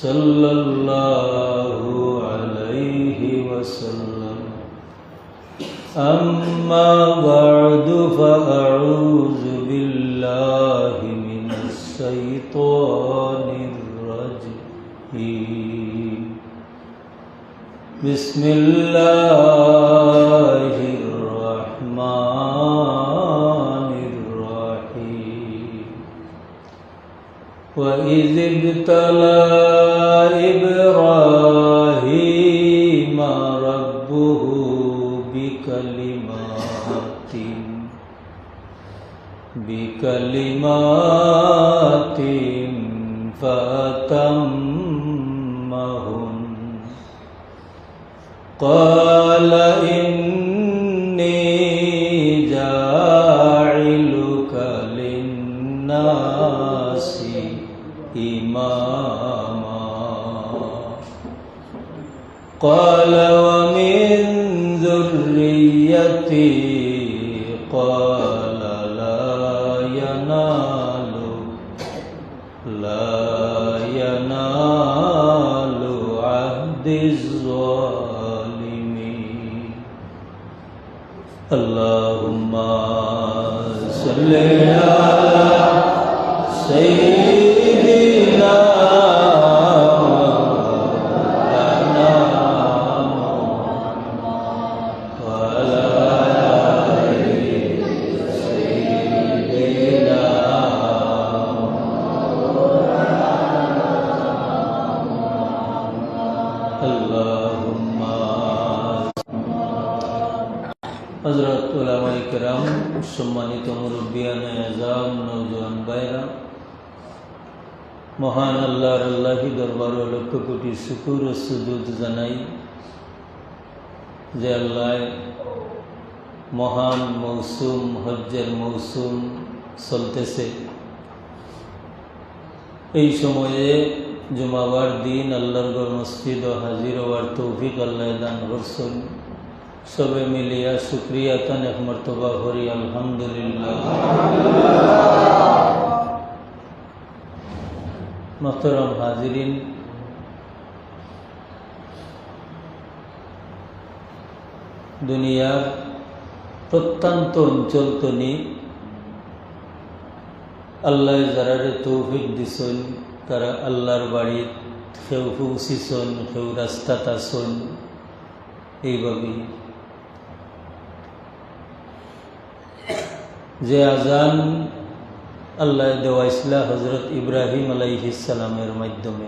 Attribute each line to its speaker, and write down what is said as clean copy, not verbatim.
Speaker 1: सल्लल्लाहु अलैहि वसल्लम। अम्मा बअदु फअऊज़ु बिल्लाहि मिनश शैतानिर रजीम। बिस्मिल्लाहिर रहमानिर रहीम। वइज़ इब्तला इब्राहीम रब्बुहु बिकलिमातिन फअतम्महुन। क़ाल इन्नी जाइलुका लिन्नासि इमामा। क़ाल वमिन ज़ुर्रिय्यती। क़ाल ला यनालु अहदिज़ ज़ालिमीन। अल्लाहुम्मा सल्लि अला सय्यिदिना हज़रत उलमाए किराम, सम्मानित मुरब्बियाने आज़ाम, नौजवान भाईरा, महान अल्लाहर आल्लाही दरबारे लक्ष कोटी शुकुर ও সুজুদ জানাই যে আল্লাহ মহান মৌসুম হজ্জের মৌসুম চলতেছে। এই সময়ে জুমাবার দিন আল্লাহর ঘর মসজিদ ও হাজির হওয়ার তৌফিক আল্লাহ দান করছেন। सबे मिलिया शुक्रिया तन एक मरतबा करी अल्हम्दुलिल्लाह। मोहतरम हाजिरीन, दुनियार प्रत्यंत अंचल तनी अल्लाह जारारे तौफिक दिसन तारा अल्लाहर बाड़ी खेव पौঁছিছন, खेव रास्तात आछन। এইভাবে যে আজান আল্লাহ দেওয়াইছিলা হজরত ইব্রাহিম আলাইহিস সালামের মাধ্যমে,